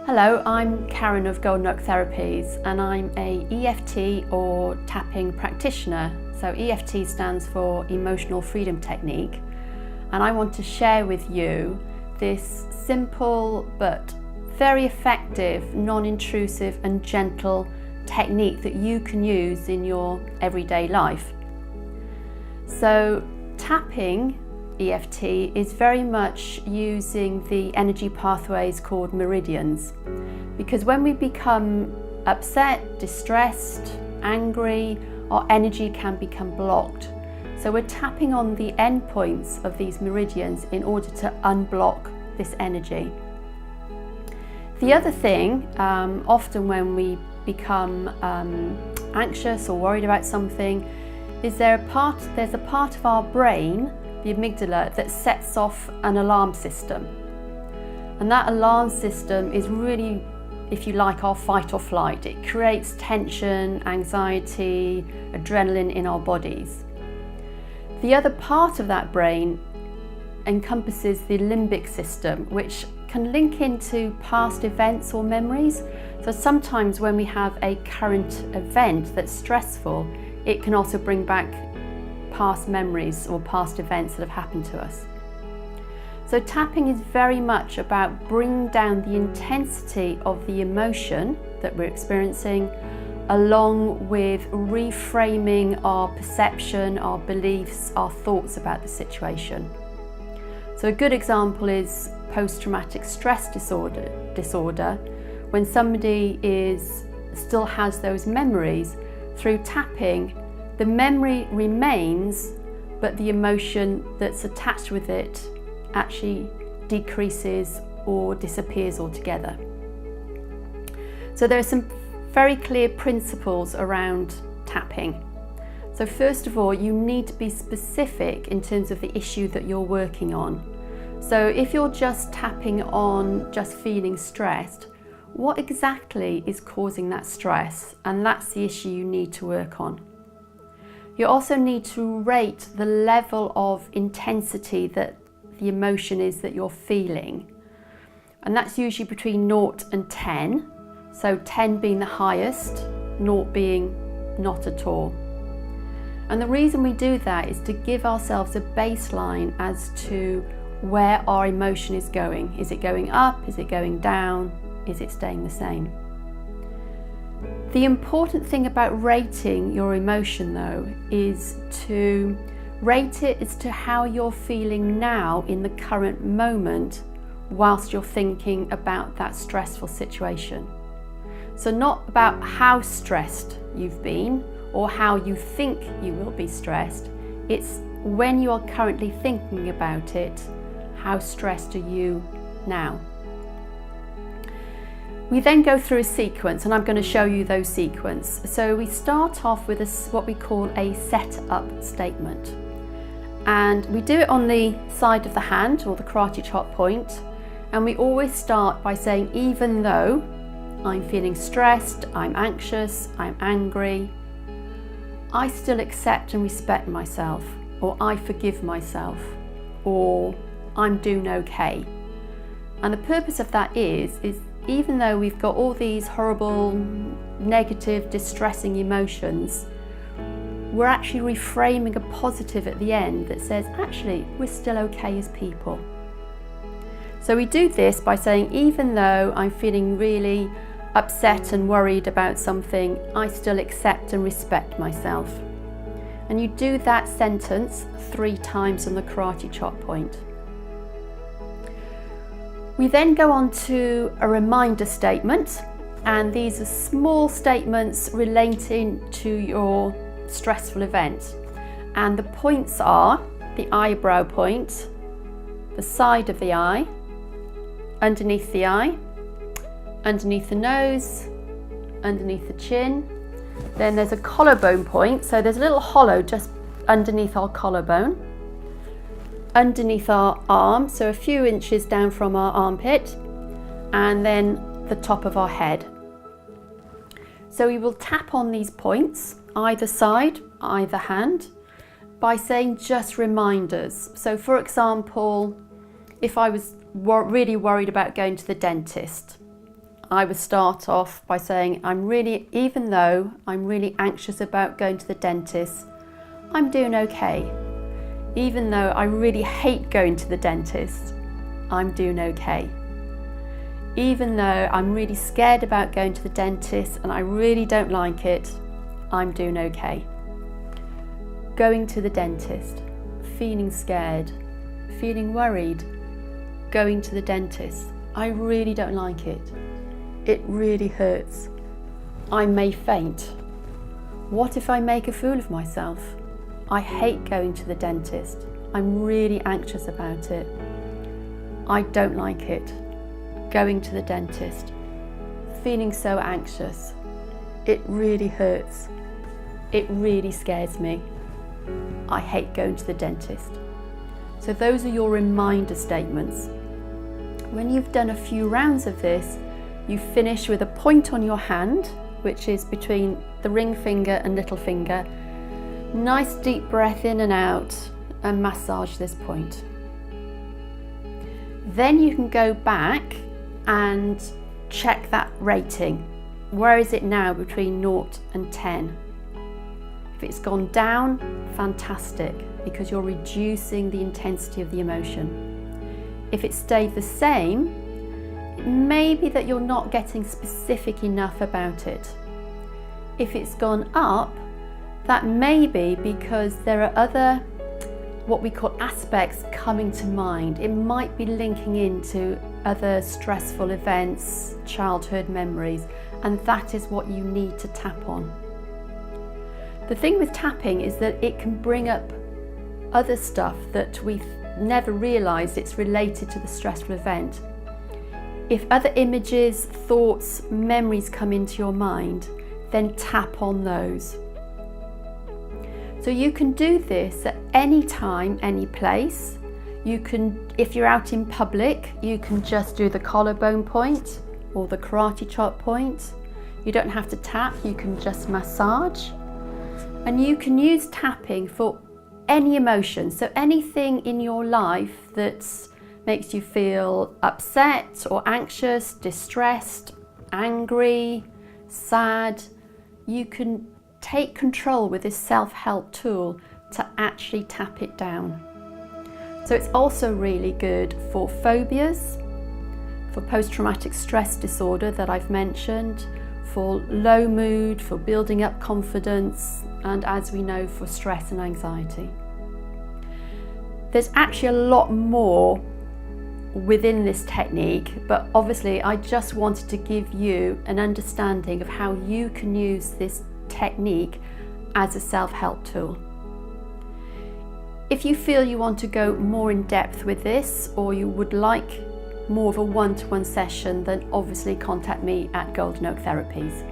Hello, I'm Karen of Golden Oak Therapies and I'm a EFT or tapping practitioner. So EFT stands for Emotional Freedom Technique, and I want to share with you this simple but very effective, non-intrusive and gentle technique that you can use in your everyday life. So tapping EFT is very much using the energy pathways called meridians, because when we become upset, distressed, angry, our energy can become blocked. So we're tapping on the end points of these meridians in order to unblock this energy. The other thing, often when we become anxious or worried about something, is there's a part of our brain, the amygdala, that sets off an alarm system. And that alarm system is really, if you like, our fight or flight. It creates tension, anxiety, adrenaline in our bodies. The other part of that brain encompasses the limbic system, which can link into past events or memories. So sometimes when we have a current event that's stressful, it can also bring back past memories or past events that have happened to us. So tapping is very much about bringing down the intensity of the emotion that we're experiencing, along with reframing our perception, our beliefs, our thoughts about the situation. So a good example is post-traumatic stress disorder. When somebody still has those memories, through tapping, the memory remains, but the emotion that's attached with it actually decreases or disappears altogether. So there are some very clear principles around tapping. So first of all, you need to be specific in terms of the issue that you're working on. So if you're just tapping on just feeling stressed, what exactly is causing that stress? And that's the issue you need to work on. You also need to rate the level of intensity that the emotion is that you're feeling. And that's usually between 0 and 10. So 10 being the highest, 0 being not at all. And the reason we do that is to give ourselves a baseline as to where our emotion is going. Is it going up? Is it going down? Is it staying the same? The important thing about rating your emotion, though, is to rate it as to how you're feeling now in the current moment whilst you're thinking about that stressful situation. So not about how stressed you've been or how you think you will be stressed. It's when you are currently thinking about it, how stressed are you now? We then go through a sequence, and I'm going to show you those sequences. So we start off with what we call a set-up statement. And we do it on the side of the hand, or the karate chop point. And we always start by saying, even though I'm feeling stressed, I'm anxious, I'm angry, I still accept and respect myself, or I forgive myself, or I'm doing okay. And the purpose of that is even though we've got all these horrible, negative, distressing emotions, we're actually reframing a positive at the end that says, actually, we're still okay as people. So we do this by saying, even though I'm feeling really upset and worried about something, I still accept and respect myself. And you do that sentence 3 times on the karate chop point. We then go on to a reminder statement, and these are small statements relating to your stressful event. And the points are the eyebrow point, the side of the eye, underneath the eye, underneath the nose, underneath the chin. Then there's a collarbone point, so there's a little hollow just underneath our collarbone. Underneath our arm, so a few inches down from our armpit, and then the top of our head. So we will tap on these points, either side, either hand, by saying just reminders. So for example, if I was really worried about going to the dentist, I would start off by saying even though I'm really anxious about going to the dentist, I'm doing okay. Even though I really hate going to the dentist, I'm doing okay. Even though I'm really scared about going to the dentist and I really don't like it, I'm doing okay. Going to the dentist, feeling scared, feeling worried, going to the dentist, I really don't like it. It really hurts. I may faint. What if I make a fool of myself? I hate going to the dentist. I'm really anxious about it. I don't like it. Going to the dentist, feeling so anxious. It really hurts. It really scares me. I hate going to the dentist. So those are your reminder statements. When you've done a few rounds of this, you finish with a point on your hand, which is between the ring finger and little finger. Nice deep breath in and out and massage this point. Then you can go back and check that rating. Where is it now between 0 and 10? If it's gone down, fantastic, because you're reducing the intensity of the emotion. If it stayed the same, it may be that you're not getting specific enough about it. If it's gone up, that may be because there are other, what we call aspects coming to mind. It might be linking into other stressful events, childhood memories, and that is what you need to tap on. The thing with tapping is that it can bring up other stuff that we've never realised it's related to the stressful event. If other images, thoughts, memories come into your mind, then tap on those. So you can do this at any time, any place. You can, if you're out in public, you can just do the collarbone point or the karate chop point. You don't have to tap, you can just massage. And you can use tapping for any emotion. So anything in your life that makes you feel upset or anxious, distressed, angry, sad, you can take control with this self-help tool to actually tap it down. So it's also really good for phobias, for post-traumatic stress disorder that I've mentioned, for low mood, for building up confidence, and as we know, for stress and anxiety. There's actually a lot more within this technique, but obviously I just wanted to give you an understanding of how you can use this technique as a self-help tool. If you feel you want to go more in depth with this, or you would like more of a one-to-one session, then obviously contact me at Golden Oak Therapies.